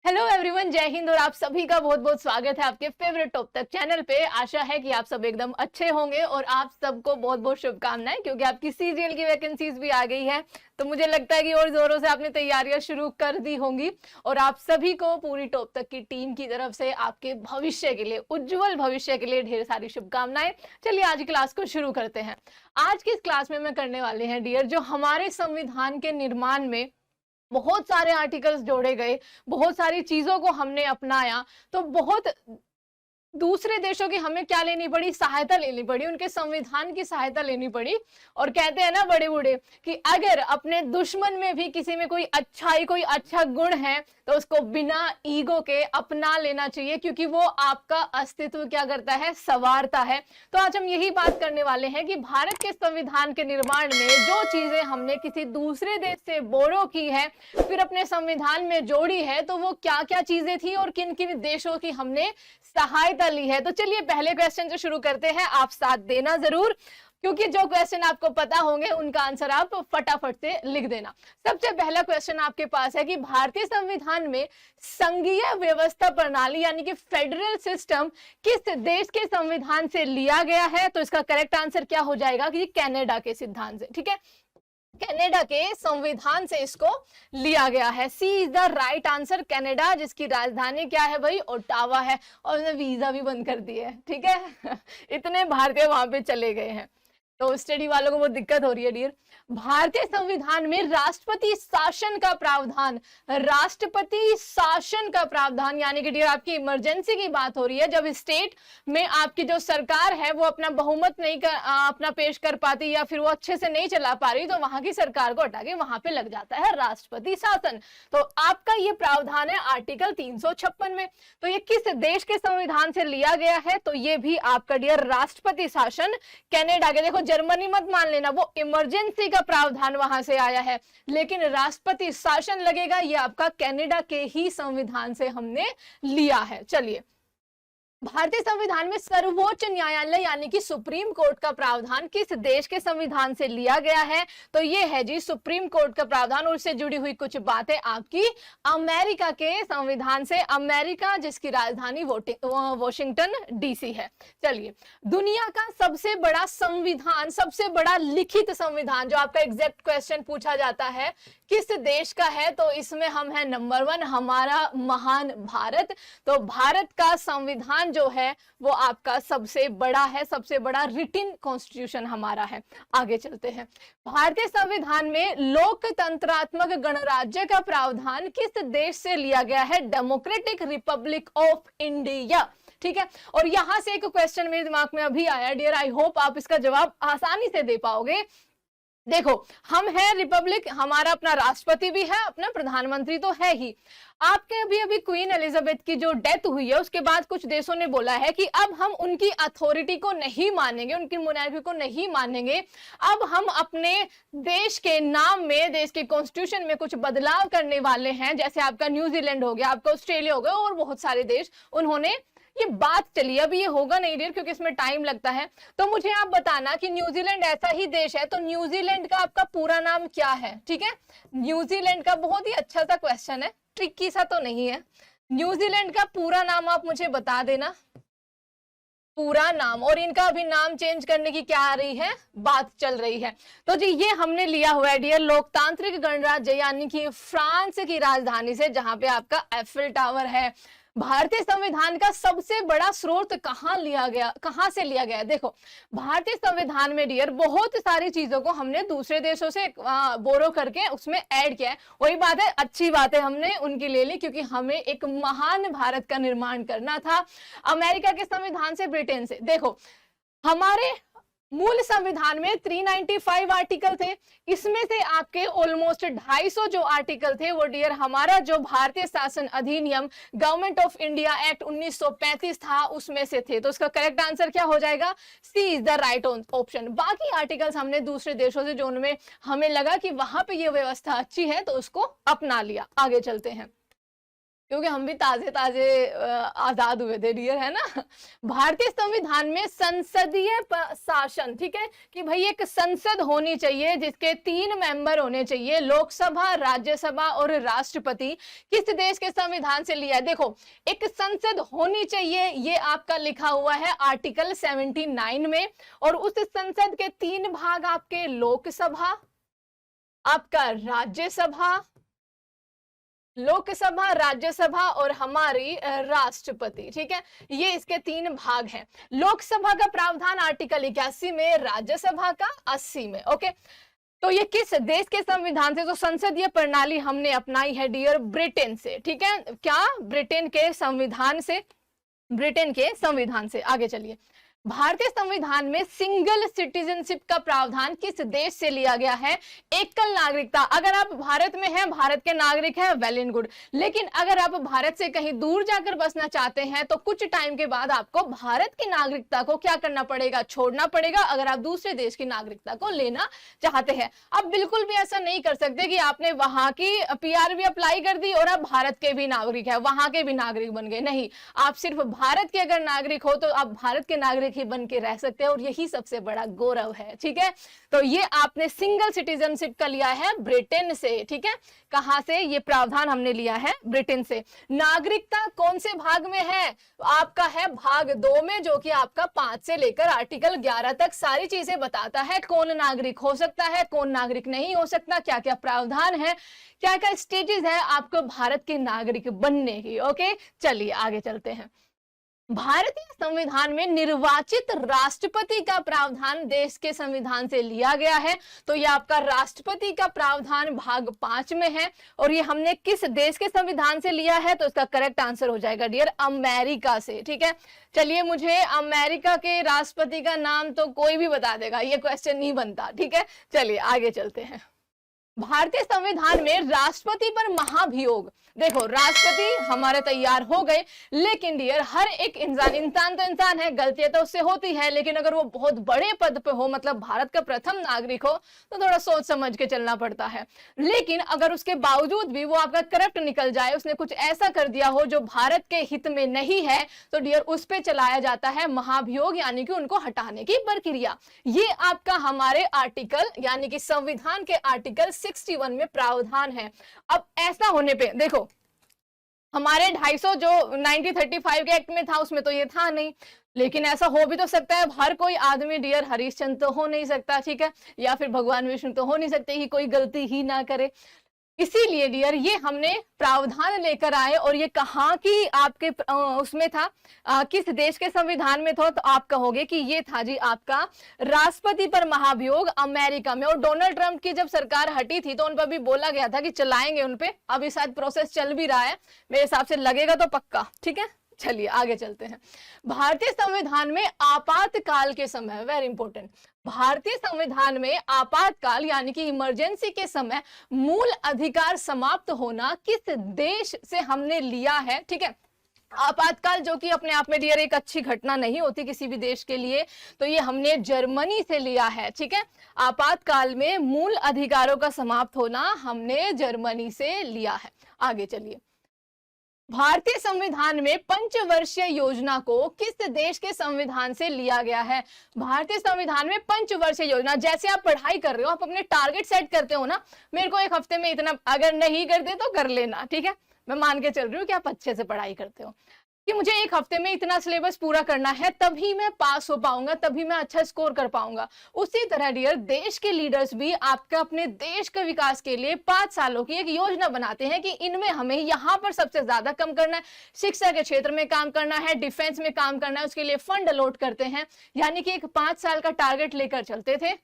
Hello everyone, जय हिंद और आप सभी का बहुत बहुत स्वागत है आपके फेवरेट टॉप तक चैनल पे। आशा है कि आप सब एकदम अच्छे होंगे और आप सबको बहुत बहुत शुभकामनाएं, क्योंकि आपकी सीजीएल की वैकेंसीज भी आ गई है। तो मुझे लगता है कि और जोरों से आपने तैयारियां शुरू कर दी होंगी और आप सभी को पूरी टॉप तक की टीम की तरफ से आपके भविष्य के लिए, उज्जवल भविष्य के लिए ढेर सारी शुभकामनाएं। चलिए आज क्लास को शुरू करते हैं। आज की इस क्लास में मैं करने वाले हैं डियर, जो हमारे संविधान के निर्माण में बहुत सारे आर्टिकल्स जोड़े गए, बहुत सारी चीजों को हमने अपनाया, तो बहुत दूसरे देशों की हमें क्या लेनी पड़ी, सहायता लेनी पड़ी, उनके संविधान की सहायता लेनी पड़ी। और कहते हैं ना बड़े बूढ़े कि अगर अपने दुश्मन में भी किसी में कोई अच्छाई, कोई अच्छा गुण है तो उसको बिना ईगो के अपना लेना चाहिए, क्योंकि वो आपका अस्तित्व क्या करता है, संवारता है। तो आज हम यही बात करने वाले हैं कि भारत के संविधान के निर्माण में जो चीजें हमने किसी दूसरे देश से बोरो की है, फिर अपने संविधान में जोड़ी है, तो वो क्या क्या चीजें थी और किन किन देशों की हमने सहायता ली है। तो चलिए पहले क्वेश्चन से शुरू करते हैं। आप साथ देना जरूर, क्योंकि जो क्वेश्चन आपको पता होंगे उनका आंसर आप फटाफट से लिख देना। सबसे पहला क्वेश्चन आपके पास है कि भारतीय संविधान में संघीय व्यवस्था प्रणाली यानी कि फेडरल सिस्टम किस देश के संविधान से लिया गया है। तो इसका करेक्ट आंसर क्या हो जाएगा कि कनाडा के सिद्धांत से। ठीक है, कनाडा के संविधान से इसको लिया गया है। C is the right answer, Canada, जिसकी राजधानी क्या है भाई, ओटावा है। और उसने वीजा भी बंद कर दिया है। ठीक है इतने भारतीय वहां पे चले गए हैं, तो स्टडी वालों को बहुत दिक्कत हो रही है डियर। भारतीय संविधान में राष्ट्रपति शासन का प्रावधान, राष्ट्रपति शासन का प्रावधान यानी कि डियर आपकी इमरजेंसी की बात हो रही है, जब स्टेट में आपकी जो सरकार है वो अपना बहुमत नहीं अपना पेश कर पाती या फिर वो अच्छे से नहीं चला पा रही, तो वहां की सरकार को हटा के वहां पे लग जाता है राष्ट्रपति शासन। तो आपका ये प्रावधान है आर्टिकल 356 में। तो ये किस देश के संविधान से लिया गया है, तो ये भी आपका डियर राष्ट्रपति शासन कनाडा के। देखो जर्मनी मत मान लेना, वो इमरजेंसी का प्रावधान वहां से आया है, लेकिन राष्ट्रपति शासन लगेगा ये आपका कनाडा के ही संविधान से हमने लिया है। चलिए, भारतीय संविधान में सर्वोच्च न्यायालय यानी कि सुप्रीम कोर्ट का प्रावधान किस देश के संविधान से लिया गया है। तो ये है जी सुप्रीम कोर्ट का प्रावधान, और उससे जुड़ी हुई कुछ बातें आपकी अमेरिका के संविधान से। अमेरिका जिसकी राजधानी वॉशिंगटन डीसी है। चलिए, दुनिया का सबसे बड़ा संविधान, सबसे बड़ा लिखित संविधान, जो आपका एग्जैक्ट क्वेश्चन पूछा जाता है किस देश का है, तो इसमें हम है नंबर 1, हमारा महान भारत। तो भारत का संविधान जो है वो आपका सबसे बड़ा है, सबसे बड़ा रिटिन कॉन्स्टिट्यूशन हमारा है। आगे चलते हैं। भारतीय संविधान में लोकतंत्रात्मक गणराज्य का प्रावधान किस देश से लिया गया है, डेमोक्रेटिक रिपब्लिक ऑफ इंडिया। ठीक है, और यहां से एक क्वेश्चन मेरे दिमाग में अभी आया डियर, आई होप आप इसका जवाब आसानी से दे पाओगे। देखो, हम है रिपब्लिक, हमारा अपना राष्ट्रपति भी है, अपना प्रधानमंत्री तो है ही। आपके अभी अभी क्वीन एलिजाबेथ की जो डेथ हुई है उसके बाद कुछ देशों ने बोला है कि अब हम उनकी अथॉरिटी को नहीं मानेंगे, उनकी मोनार्की को नहीं मानेंगे, अब हम अपने देश के नाम में, देश के कॉन्स्टिट्यूशन में कुछ बदलाव करने वाले हैं। जैसे आपका न्यूजीलैंड हो गया, आपका ऑस्ट्रेलिया हो गया और बहुत सारे देश, उन्होंने ये बात चली। अभी ये होगा नहीं डियर, क्योंकि इसमें टाइम लगता है। तो मुझे आप बताना कि न्यूजीलैंड ऐसा ही देश है, तो न्यूजीलैंड का आपका पूरा नाम क्या है। ठीक है, न्यूजीलैंड का बहुत ही अच्छा सा क्वेश्चन है, ट्रिकी सा तो नहीं है। न्यूजीलैंड का पूरा नाम आप मुझे बता देना, पूरा नाम। और इनका अभी नाम चेंज करने की क्या आ रही है, बात चल रही है। तो जी ये हमने लिया हुआ है डियर लोकतांत्रिक गणराज्य यानी कि फ्रांस की राजधानी से, जहां पे आपका एफिल टावर है। भारतीय संविधान का सबसे बड़ा स्रोत कहां लिया गया, कहां से लिया गया। देखो, भारतीय संविधान में डियर बहुत सारी चीजों को हमने दूसरे देशों से बोरो करके उसमें ऐड किया है। वही बात है, अच्छी बात है, हमने उनकी ले ली, क्योंकि हमें एक महान भारत का निर्माण करना था। अमेरिका के संविधान से, ब्रिटेन से। देखो, हमारे मूल संविधान में 395 आर्टिकल थे, इसमें से आपके ऑलमोस्ट 250 जो आर्टिकल थे वो डियर हमारा जो भारतीय शासन अधिनियम गवर्नमेंट ऑफ इंडिया एक्ट 1935 था उसमें से थे। तो उसका करेक्ट आंसर क्या हो जाएगा, सी इज द राइट ऑप्शन। बाकी आर्टिकल्स हमने दूसरे देशों से, जो उनमें हमें लगा कि वहां पे ये व्यवस्था अच्छी है, तो उसको अपना लिया। आगे चलते हैं। क्योंकि हम भी ताजे ताजे आजाद हुए थे डियर, है ना। भारतीय संविधान में संसदीय शासन, ठीक है, कि भाई एक संसद होनी चाहिए जिसके 3 मेंबर होने चाहिए, लोकसभा, राज्यसभा और राष्ट्रपति। किस देश के संविधान से लिया है? देखो, एक संसद होनी चाहिए, ये आपका लिखा हुआ है आर्टिकल 79 में। और उस संसद के 3 भाग आपके लोकसभा, आपका राज्यसभा, लोकसभा, राज्यसभा और हमारी राष्ट्रपति, ठीक है, ये इसके 3 भाग हैं। लोकसभा का प्रावधान आर्टिकल 81 में, राज्यसभा का 80 में। ओके, तो ये किस देश के संविधान से? तो संसदीय प्रणाली हमने अपनाई है डियर ब्रिटेन से, ठीक है। क्या? ब्रिटेन के संविधान से, ब्रिटेन के संविधान से। आगे चलिए, भारतीय संविधान में सिंगल सिटीजनशिप का प्रावधान किस देश से लिया गया है? एकल नागरिकता। अगर आप भारत में हैं, भारत के नागरिक हैं, वेल एंड गुड। लेकिन अगर आप भारत से कहीं दूर जाकर बसना चाहते हैं तो कुछ टाइम के बाद आपको भारत की नागरिकता को क्या करना पड़ेगा? छोड़ना पड़ेगा, अगर आप दूसरे देश की नागरिकता को लेना चाहते हैं। आप बिल्कुल भी ऐसा नहीं कर सकते कि आपने वहां की PR भी अप्लाई कर दी और आप भारत के भी नागरिक है, वहां के भी नागरिक बन गए। नहीं, आप सिर्फ भारत के अगर नागरिक हो तो आप भारत के नागरिक ही बन के रह सकते हैं, और यही सबसे बड़ा गौरव है, ठीक है। तो ये आपने सिंगल सिटीजनशिप का लिया है ब्रिटेन से, ठीक है। कहां से? ये प्रावधान हमने लिया है ब्रिटेन से। नागरिकता कौन से भाग में है? आपका है भाग 2 में, जो कि आपका 5 से लेकर आर्टिकल 11 तक सारी चीजें बताता है। कौन नागरिक हो सकता है, कौन नागरिक नहीं हो सकता, क्या क्या प्रावधान है, क्या क्या स्टेजेस है आपको भारत के नागरिक बनने की। ओके, चलिए आगे चलते हैं। भारतीय संविधान में निर्वाचित राष्ट्रपति का प्रावधान देश के संविधान से लिया गया है। तो ये आपका राष्ट्रपति का प्रावधान भाग 5 में है, और ये हमने किस देश के संविधान से लिया है? तो इसका करेक्ट आंसर हो जाएगा डियर अमेरिका से, ठीक है। चलिए, मुझे अमेरिका के राष्ट्रपति का नाम तो कोई भी बता देगा, ये क्वेश्चन नहीं बनता, ठीक है। चलिए आगे चलते हैं। भारतीय संविधान में राष्ट्रपति पर महाभियोग। देखो, राष्ट्रपति हमारे तैयार हो गए, लेकिन डियर हर एक इंसान तो इंसान है, गलतियां तो उससे होती है। लेकिन अगर वो बहुत बड़े पद पे हो, मतलब भारत का प्रथम नागरिक हो, तो थोड़ा सोच समझ के चलना पड़ता है। लेकिन अगर उसके बावजूद भी वो आपका करप्ट निकल जाए, उसने कुछ ऐसा कर दिया हो जो भारत के हित में नहीं है, तो डियर उस पे चलाया जाता है महाभियोग, यानी कि उनको हटाने की प्रक्रिया। ये आपका हमारे आर्टिकल, यानी कि संविधान के आर्टिकल 61 में प्रावधान है। अब ऐसा होने पे देखो, हमारे 250 जो 1935 के एक्ट में था, उसमें तो ये था नहीं। लेकिन ऐसा हो भी तो सकता है, हर कोई आदमी डियर हरिश्चंद्र तो हो नहीं सकता, ठीक है, या फिर भगवान विष्णु तो हो नहीं सकते कि कोई गलती ही ना करे। इसीलिए डियर ये हमने प्रावधान लेकर आए, और ये कहाँ की आपके उसमें था, किस देश के संविधान में था? तो आप कहोगे कि ये था जी आपका राष्ट्रपति पर महाभियोग अमेरिका में। और डोनाल्ड ट्रंप की जब सरकार हटी थी तो उन पर भी बोला गया था कि चलाएंगे उन पे। अभी शायद प्रोसेस चल भी रहा है, मेरे हिसाब से लगेगा तो पक्का, ठीक है। चलिए आगे चलते हैं। भारतीय संविधान में आपातकाल के समय, वेरी इंपॉर्टेंट, भारतीय संविधान में आपातकाल यानी कि इमरजेंसी के समय मूल अधिकार समाप्त होना किस देश से हमने लिया है? ठीक है, आपातकाल जो कि अपने आप में डियर एक अच्छी घटना नहीं होती किसी भी देश के लिए, तो ये हमने जर्मनी से लिया है, ठीक है। आपातकाल में मूल अधिकारों का समाप्त होना हमने जर्मनी से लिया है। आगे चलिए, भारतीय संविधान में पंचवर्षीय योजना को किस देश के संविधान से लिया गया है? भारतीय संविधान में पंचवर्षीय योजना, जैसे आप पढ़ाई कर रहे हो, आप अपने टारगेट सेट करते हो ना, मेरे को एक हफ्ते में इतना, अगर नहीं करते तो कर लेना, ठीक है, मैं मान के चल रही हूँ कि आप अच्छे से पढ़ाई करते हो, कि मुझे एक हफ्ते में इतना सिलेबस पूरा करना है, तभी मैं पास हो पाऊंगा, तभी मैं अच्छा स्कोर कर पाऊंगा। उसी तरह डियर देश के लीडर्स भी आपका अपने देश के विकास के लिए 5 सालों की एक योजना बनाते हैं कि इनमें हमें यहाँ पर सबसे ज्यादा काम करना है, शिक्षा के क्षेत्र में काम करना है, डिफेंस में काम करना है, उसके लिए फंड अलॉट करते हैं। यानी कि एक 5 साल का टारगेट लेकर चलते थे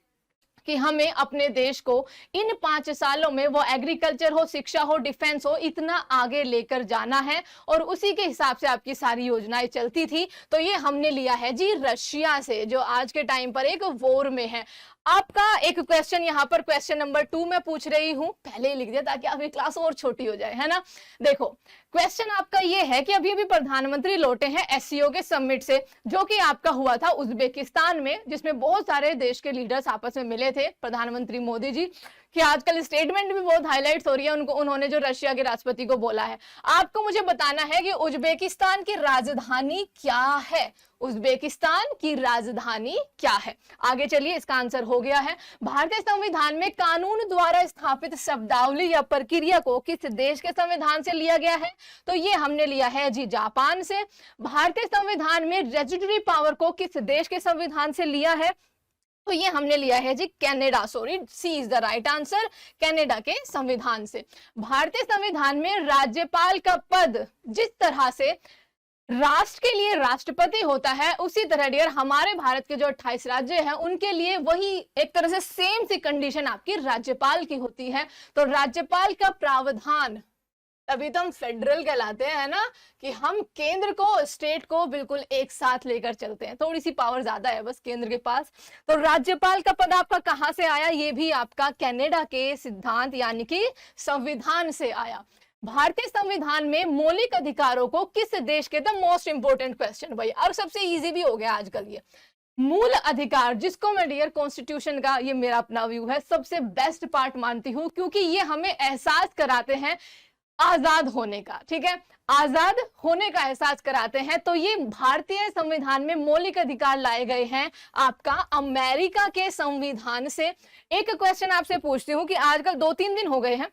कि हमें अपने देश को इन 5 सालों में, वो एग्रीकल्चर हो, शिक्षा हो, डिफेंस हो, इतना आगे लेकर जाना है, और उसी के हिसाब से आपकी सारी योजनाएं चलती थी। तो ये हमने लिया है जी रशिया से, जो आज के टाइम पर एक वॉर में है। आपका एक क्वेश्चन यहाँ पर क्वेश्चन नंबर 2 में पूछ रही हूँ, पहले ही लिख दिया ताकि आपकी क्लास और छोटी हो जाए, है ना। देखो, क्वेश्चन आपका ये है कि अभी अभी प्रधानमंत्री लौटे हैं एससीओ के समिट से, जो कि आपका हुआ था उज्बेकिस्तान में, जिसमें बहुत सारे देश के लीडर्स आपस में मिले थे, प्रधानमंत्री मोदी जी। कि आजकल स्टेटमेंट भी बहुत हाईलाइट्स हो रही है उनको, उन्होंने जो रशिया के राष्ट्रपति को बोला है। आपको मुझे बताना है कि उज्बेकिस्तान की राजधानी क्या है, उज्बेकिस्तान की राजधानी क्या है। आगे चलिए, इसका आंसर हो गया है। भारतीय संविधान में कानून द्वारा स्थापित शब्दावली या प्रक्रिया को किस देश के संविधान से लिया गया है? तो ये हमने लिया है जी जापान से। भारतीय संविधान में रेजिडरी पावर को किस देश के संविधान से लिया है? तो ये हमने लिया है जी Canada, sorry C is the right answer, Canada के संविधान से। भारतीय संविधान में राज्यपाल का पद जिस तरह से राष्ट्र के लिए राष्ट्रपति होता है, उसी तरह डियर हमारे भारत के जो 28 राज्य हैं उनके लिए वही एक तरह से सेम सी कंडीशन आपकी राज्यपाल की होती है। तो राज्यपाल का प्रावधान, तभी तो हम फेडरल कहलाते हैं ना, कि हम केंद्र को स्टेट को बिल्कुल एक साथ लेकर चलते हैं, थोड़ी सी पावर ज्यादा है बस केंद्र के पास। तो राज्यपाल का पद आपका कहां से आया? ये भी आपका कनाडा के सिद्धांत यानी कि संविधान से आया। भारतीय संविधान में मौलिक अधिकारों को किस देश के, द मोस्ट इंपोर्टेंट क्वेश्चन भाई, और सबसे इजी भी हो गया आजकल ये मूल अधिकार, जिसको मैं डियर कॉन्स्टिट्यूशन का, ये मेरा अपना व्यू है, सबसे बेस्ट पार्ट मानती हूं, क्योंकि ये हमें एहसास कराते हैं आजाद होने का, ठीक है, आजाद होने का एहसास कराते हैं। तो ये भारतीय संविधान में मौलिक अधिकार लाए गए हैं आपका अमेरिका के संविधान से। एक क्वेश्चन आपसे पूछती हूँ कि आजकल 2-3 दिन हो गए हैं,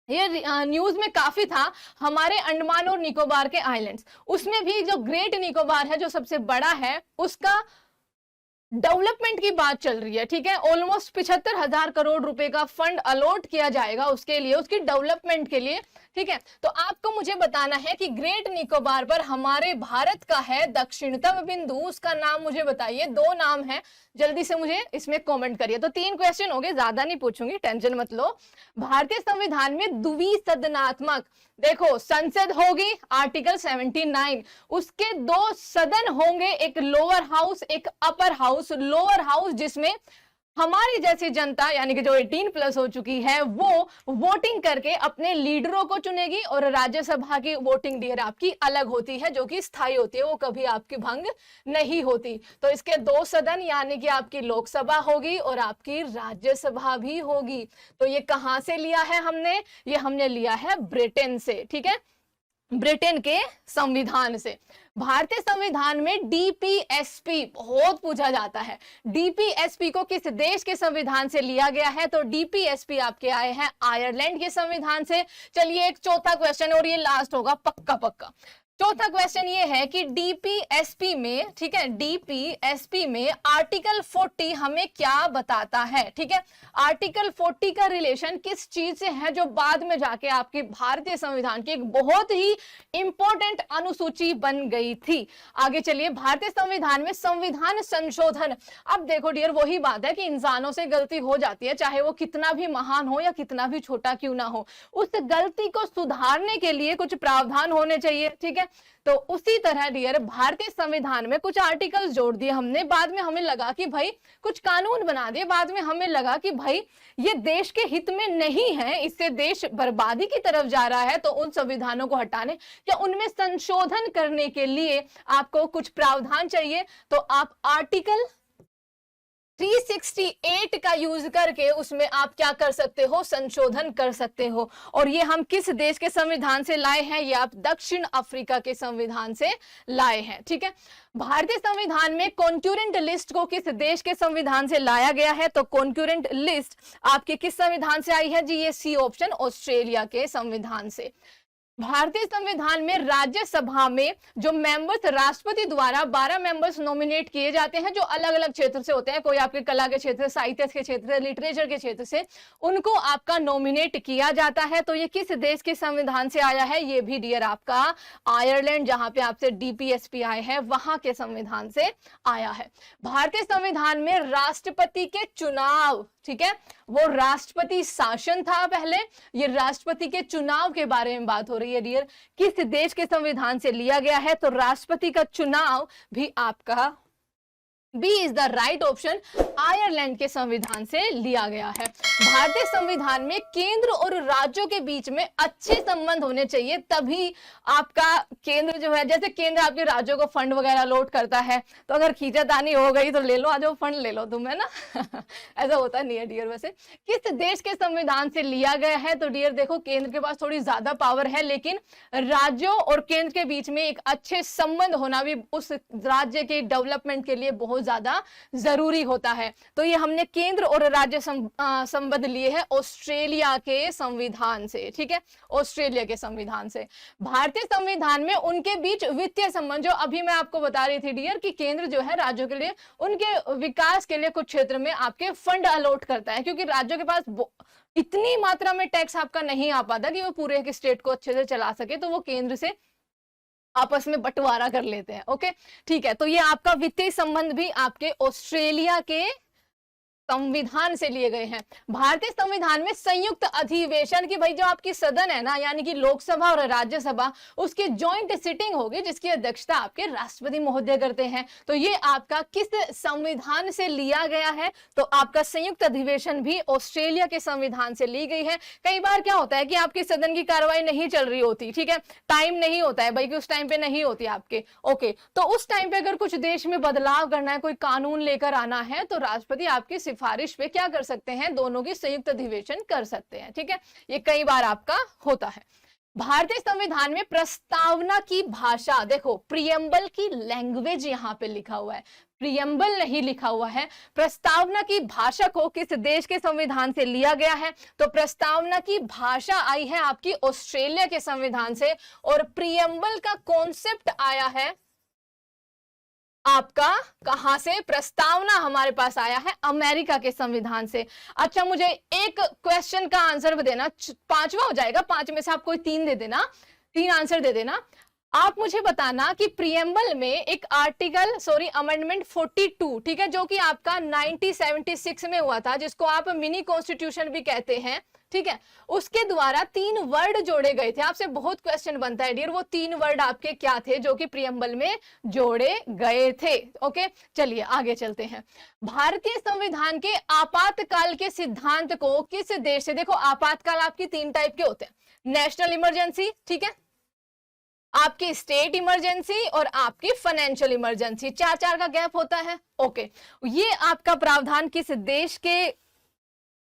ये न्यूज में काफी था, हमारे अंडमान और निकोबार के आइलैंड्स, उसमें भी जो ग्रेट निकोबार है जो सबसे बड़ा है, उसका डेवलपमेंट की बात चल रही है, ठीक है। ऑलमोस्ट 75,000 करोड़ रुपए का फंड अलॉट किया जाएगा उसके लिए, उसकी डेवलपमेंट के लिए, ठीक है। तो आपको मुझे बताना है कि ग्रेट निकोबार पर हमारे भारत का है दक्षिणतम बिंदु, उसका नाम मुझे बताइए। 2 नाम है, जल्दी से मुझे इसमें कमेंट करिए। तो 3 क्वेश्चन हो गए, ज्यादा नहीं पूछूंगी, टेंशन मत लो। भारतीय संविधान में द्विसदनात्मक, देखो संसद होगी आर्टिकल 79, उसके 2 सदन होंगे, एक लोअर हाउस एक अपर हाउस। लोअर हाउस जिसमें हमारी जैसी जनता यानी कि जो 18+ हो चुकी है वो वोटिंग करके अपने लीडरों को चुनेगी, और राज्यसभा की वोटिंग डियर आपकी अलग होती है जो कि स्थायी होती है, वो कभी आपकी भंग नहीं होती। तो इसके 2 सदन यानी कि आपकी लोकसभा होगी और आपकी राज्यसभा भी होगी। तो ये कहां से लिया है हमने? ये हमने लिया है ब्रिटेन से, ठीक है, ब्रिटेन के संविधान से। भारतीय संविधान में डीपीएसपी बहुत पूछा जाता है, डीपीएसपी को किस देश के संविधान से लिया गया है? तो डीपीएसपी आपके आए हैं आयरलैंड के संविधान से। चलिए एक चौथा क्वेश्चन और ये लास्ट होगा पक्का पक्का। चौथा क्वेश्चन ये है कि डीपीएसपी में, ठीक है, डीपीएसपी में आर्टिकल 40 हमें क्या बताता है? ठीक है, आर्टिकल 40 का रिलेशन किस चीज से है जो बाद में जाके आपके भारतीय संविधान की एक बहुत ही इंपॉर्टेंट अनुसूची बन गई थी। आगे चलिए, भारतीय संविधान में संविधान संशोधन। अब देखो डियर, वही बात है कि इंसानों से गलती हो जाती है, चाहे वो कितना भी महान हो या कितना भी छोटा क्यों ना हो, उस गलती को सुधारने के लिए कुछ प्रावधान होने चाहिए, ठीक है। तो उसी तरह डियर भारतीय संविधान में कुछ आर्टिकल्स जोड़ दिए हमने, बाद में हमें लगा कि भाई कुछ कानून बना दिए, बाद में हमें लगा कि भाई ये देश के हित में नहीं है, इससे देश बर्बादी की तरफ जा रहा है, तो उन संविधानों को हटाने या उनमें संशोधन करने के लिए आपको कुछ प्रावधान चाहिए। तो आप आर्टिकल 368 का यूज करके उसमें आप क्या कर सकते हो? संशोधन कर सकते हो। और ये हम किस देश के संविधान से लाए हैं? ये आप दक्षिण अफ्रीका के संविधान से लाए हैं, ठीक है। भारतीय संविधान में कॉन्क्यूरेंट लिस्ट को किस देश के संविधान से लाया गया है? तो कॉन्क्यूरेंट लिस्ट आपके किस संविधान से आई है जी? ये सी ऑप्शन, ऑस्ट्रेलिया के संविधान से। भारतीय संविधान में राज्यसभा में जो मेंबर्स राष्ट्रपति द्वारा 12 मेंबर्स नॉमिनेट किए जाते हैं, जो अलग अलग क्षेत्र से होते हैं, कोई आपके कला के क्षेत्र, साहित्य के क्षेत्र, लिटरेचर के क्षेत्र से, उनको आपका नॉमिनेट किया जाता है। तो ये किस देश के संविधान से आया है? ये भी डियर आपका आयरलैंड, जहां पे आपसे डीपीएसपी आए हैं, वहां के संविधान से आया है। भारतीय संविधान में राष्ट्रपति के चुनाव, ठीक है, वो राष्ट्रपति शासन था पहले, ये राष्ट्रपति के चुनाव के बारे में बात हो रही है डियर, किस देश के संविधान से लिया गया है? तो राष्ट्रपति का चुनाव भी आपका B is the right option, Ireland के संविधान से लिया गया है। भारतीय संविधान में केंद्र और राज्यों के बीच में अच्छे संबंध होने चाहिए, तभी आपका केंद्र जो है, जैसे केंद्र आपके राज्यों को फंड वगैरह अलॉट करता है, तो अगर खींचातानी हो गई तो ले लो, आ जाओ फंड ले लो तुम, है ना। ऐसा होता नहीं है डियर। वैसे किस देश के संविधान से लिया गया है, तो डियर देखो केंद्र के पास थोड़ी ज्यादा पावर है, लेकिन राज्यों और केंद्र के बीच में एक अच्छे संबंध होना भी उस राज्य के डेवलपमेंट के लिए बहुत ज्यादा जरूरी होता है। तो ये हमने केंद्र और राज्य संबंध लिए हैं ऑस्ट्रेलिया के संविधान से, ठीक है, ऑस्ट्रेलिया के संविधान से। भारतीय संविधान में उनके बीच वित्तीय संबंध, जो अभी मैं आपको बता रही थी डियर, कि केंद्र जो है राज्यों के लिए उनके विकास के लिए कुछ क्षेत्र में आपके फंड अलॉट करता है, क्योंकि राज्यों के पास इतनी मात्रा में टैक्स आपका नहीं आ पाता कि वो पूरे के स्टेट को अच्छे से चला सके, तो वो केंद्र से आपस में बंटवारा कर लेते हैं। ओके, ठीक है, तो ये आपका वित्तीय संबंध भी आपके ऑस्ट्रेलिया के संविधान से लिए गए हैं। भारतीय संविधान में संयुक्त अधिवेशन की, भाई जो आपकी सदन है ना, यानी कि लोकसभा और राज्यसभा, उसकी जॉइंट सिटिंग होगी जिसकी अध्यक्षता आपके राष्ट्रपति महोदय करते हैं। तो ये आपका किस संविधान से लिया गया है, तो आपका संयुक्त अधिवेशन भी ऑस्ट्रेलिया के संविधान से ली गई है। कई बार क्या होता है कि आपकी सदन की कार्रवाई नहीं चल रही होती, ठीक है, टाइम नहीं होता है भाई, कि उस टाइम पे नहीं होती आपके। ओके, तो उस टाइम पे अगर कुछ देश में बदलाव करना है, कोई कानून लेकर आना है, तो राष्ट्रपति आपकी सिफारिश पे क्या कर सकते हैं, दोनों की संयुक्त अधिवेशन कर सकते हैं, ठीक है, ये कई बार आपका होता है। भारतीय संविधान में प्रस्तावना की भाषा, देखो प्रियम्बल की लैंग्वेज यहां पे लिखा हुआ है, प्रियम्बल नहीं लिखा हुआ है। प्रस्तावना की भाषा को किस देश के संविधान से लिया गया है, तो प्रस्तावना की भाषा आई है आपकी ऑस्ट्रेलिया के संविधान से, और प्रियम्बल का कॉन्सेप्ट आया है आपका कहां से, प्रस्तावना हमारे पास आया है अमेरिका के संविधान से। अच्छा, मुझे एक क्वेश्चन का आंसर देना, पांचवा हो जाएगा, पांच में से आप कोई तीन दे देना, तीन आंसर दे देना। आप मुझे बताना कि प्रियम्बल में एक अमेंडमेंट 42, ठीक है, जो कि आपका 1976 में हुआ था, जिसको आप मिनी कॉन्स्टिट्यूशन भी कहते हैं, ठीक है, उसके द्वारा 3 वर्ड जोड़े गए थे। आपसे बहुत क्वेश्चन बनता है डियर, वो 3 वर्ड आपके क्या थे जो कि प्रियम्बल में जोड़े गए थे। ओके, चलिए आगे चलते हैं। भारतीय संविधान के आपातकाल के सिद्धांत को किस देश से, देखो आपातकाल आपकी 3 टाइप के होते हैं, नेशनल इमरजेंसी, ठीक है, आपकी स्टेट इमरजेंसी और आपकी फाइनेंशियल इमरजेंसी, 4 का गैप होता है। ओके, ये आपका प्रावधान किस देश के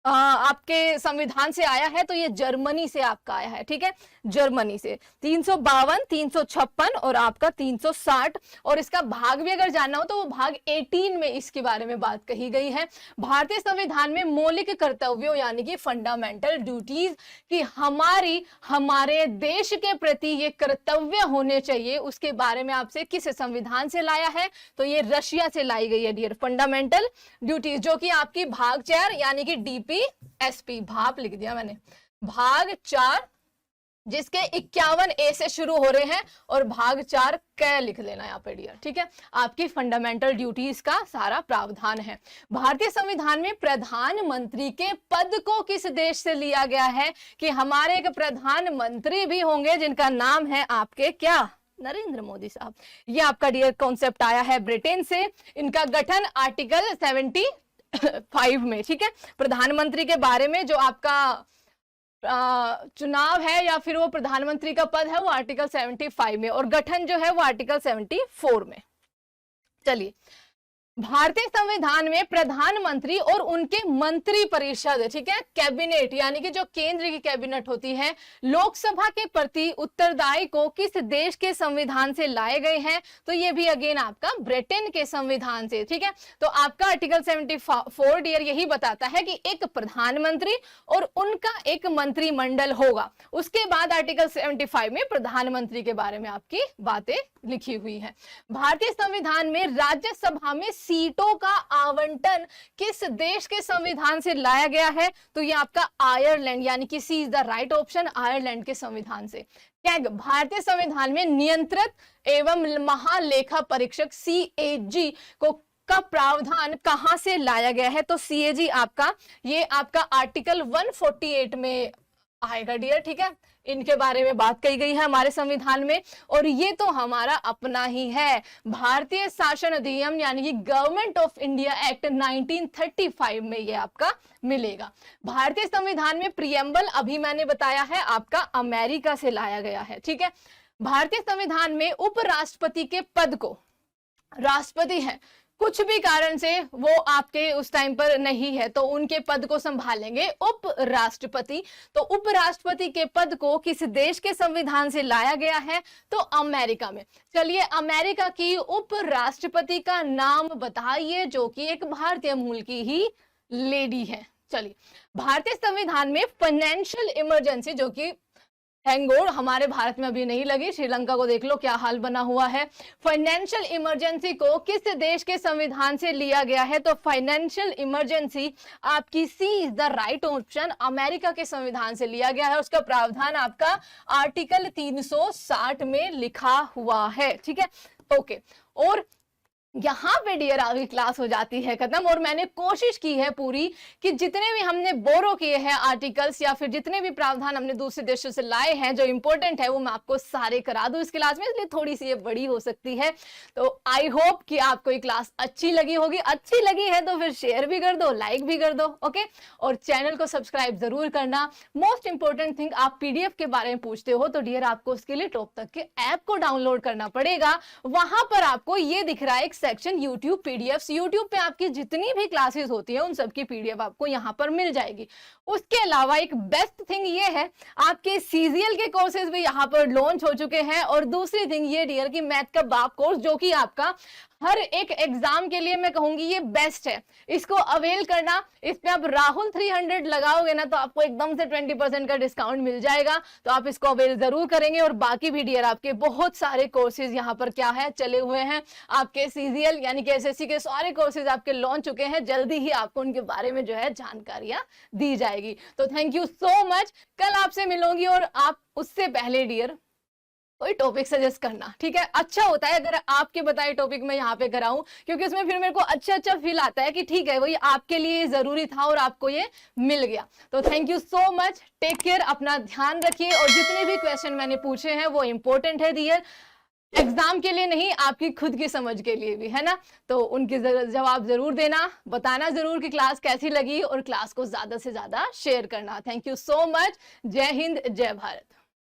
आपके संविधान से आया है, तो ये जर्मनी से आपका आया है, ठीक है, जर्मनी से। 352, 356 और आपका 360, और इसका भाग भी अगर जानना हो तो वो भाग 18 में इसके बारे में बात कही गई है। भारतीय संविधान में मौलिक कर्तव्यों यानी कि फंडामेंटल ड्यूटीज कि हमारे देश के प्रति ये कर्तव्य होने चाहिए, उसके बारे में आपसे किस संविधान से लाया है, तो ये रशिया से लाई गई है डियर, फंडामेंटल ड्यूटीज, जो कि आपकी भाग 4 यानी कि DPSP, भाप लिख दिया मैंने, भाग 4 जिसके 51A से शुरू हो रहे हैं, और भाग 4 क लिख लेना यहाँ पे डियर, ठीक है, आपकी फंडामेंटल ड्यूटीज का सारा प्रावधान है। भारतीय संविधान में प्रधानमंत्री के पद को किस देश से लिया गया है, कि हमारे एक प्रधानमंत्री भी होंगे जिनका नाम है आपके क्या, नरेंद्र मोदी साहब। ये आपका डियर कॉन्सेप्ट आया है ब्रिटेन से। इनका गठन आर्टिकल 75 में, ठीक है, प्रधानमंत्री के बारे में जो आपका चुनाव है या फिर वो प्रधानमंत्री का पद है, वो आर्टिकल 75 में, और गठन जो है वो आर्टिकल 74 में। चलिए, भारतीय संविधान में प्रधानमंत्री और उनके मंत्री परिषद, ठीक है, कैबिनेट यानी कि जो केंद्र की कैबिनेट होती है, लोकसभा के प्रति उत्तरदायी को किस देश के संविधान से लाए गए हैं, तो ये भी अगेन आपका ब्रिटेन के संविधान से, ठीक है। तो आपका आर्टिकल 74 डियर यही बताता है कि एक प्रधानमंत्री और उनका एक मंत्रिमंडल होगा। उसके बाद आर्टिकल 75 में प्रधानमंत्री के बारे में आपकी बातें लिखी हुई है। भारतीय संविधान में राज्यसभा में सीटों का आवंटन किस देश के संविधान से लाया गया है, तो ये आपका आयरलैंड यानी कि C is the right option, Ireland के संविधान से। क्या भारतीय संविधान में नियंत्रक एवं महालेखा परीक्षक CAG को का प्रावधान कहां से लाया गया है, तो CAG आपका ये आपका आर्टिकल 148 में आएगा डियर, ठीक है। इनके बारे में बात कही गई है हमारे संविधान में, और ये तो हमारा अपना ही है, भारतीय शासन अधिनियम यानी कि गवर्नमेंट ऑफ इंडिया एक्ट 1935 में ये आपका मिलेगा। भारतीय संविधान में प्रियम्बल अभी मैंने बताया है आपका अमेरिका से लाया गया है, ठीक है। भारतीय संविधान में उपराष्ट्रपति के पद को, राष्ट्रपति है, कुछ भी कारण से वो आपके उस टाइम पर नहीं है तो उनके पद को संभालेंगे उपराष्ट्रपति। तो उपराष्ट्रपति के पद को किस देश के संविधान से लाया गया है? तो अमेरिका में। चलिए अमेरिका की उपराष्ट्रपति का नाम बताइए जो कि एक भारतीय मूल की ही लेडी है। चलिए, भारतीय संविधान में फाइनेंशियल इमरजेंसी, जो कि थैंक गॉड हमारे भारत में अभी नहीं लगी, श्रीलंका को देख लो क्या हाल बना हुआ है। फाइनेंशियल इमरजेंसी को किस देश के संविधान से लिया गया है? तो फाइनेंशियल इमरजेंसी आपकी C is the right option, America के संविधान से लिया गया है। उसका प्रावधान आपका आर्टिकल 360 में लिखा हुआ है, ठीक है, ओके। और यहाँ पे डियर आगे क्लास हो जाती है खत्म, और मैंने कोशिश की है पूरी कि जितने भी हमने बोरो किए हैं आर्टिकल्स या फिर जितने भी प्रावधान हमने दूसरे देशों से लाए हैं जो इंपॉर्टेंट है वो मैं आपको सारे करा दूं इस क्लास में, इसलिए थोड़ी सी ये बड़ी हो सकती है। तो आई होप कि आपको ये क्लास अच्छी लगी होगी, अच्छी लगी है तो फिर शेयर भी कर दो, लाइक भी कर दो, ओके। और चैनल को सब्सक्राइब जरूर करना। मोस्ट इंपॉर्टेंट थिंग, आप पीडीएफ के बारे में पूछते हो तो डियर आपको उसके लिए टॉप तक के ऐप को डाउनलोड करना पड़ेगा। वहां पर आपको ये दिख रहा है एक सेक्शन यूट्यूब पीडीएफ, यूट्यूब पे आपकी जितनी भी क्लासेस होती है उन सब की पीडीएफ आपको यहाँ पर मिल जाएगी। उसके अलावा एक बेस्ट थिंग ये है, आपके सीजीएल के कोर्सेज भी यहाँ पर लॉन्च हो चुके हैं। और दूसरी थिंग ये डियर की मैथ का बाप कोर्स, जो कि आपका हर एक एग्जाम के लिए मैं कहूंगी ये बेस्ट है, इसको अवेल करना। इस पे आप राहुल 300 लगाओगे ना तो आपको एकदम से 20% का डिस्काउंट मिल जाएगा, तो आप इसको अवेल जरूर करेंगे। और बाकी भी डियर आपके बहुत सारे कोर्सेज यहाँ पर क्या है चले हुए हैं, आपके सीजीएल यानी कि एसएससी के सारे कोर्सेज आपके लॉन्च चुके हैं, जल्दी ही आपको उनके बारे में जो है जानकारियां दी जाएगी। तो थैंक यू सो मच, कल आपसे मिलूंगी। और आप उससे पहले डियर कोई टॉपिक सजेस्ट करना, ठीक है, अच्छा होता है अगर आपके बताए टॉपिक मैं यहाँ पे कराऊं, क्योंकि उसमें फिर मेरे को अच्छा फील आता है कि ठीक है वही आपके लिए जरूरी था और आपको ये मिल गया। तो thank you so much, take care, अपना ध्यान रखिए। और जितने भी क्वेश्चन मैंने पूछे हैं वो इंपॉर्टेंट है डियर, एग्जाम के लिए नहीं, आपकी खुद की समझ के लिए भी है ना। तो उनके जवाब जरूर देना, बताना जरूर कि क्लास कैसी लगी, और क्लास को ज्यादा से ज्यादा शेयर करना। थैंक यू सो मच, जय हिंद, जय भारत।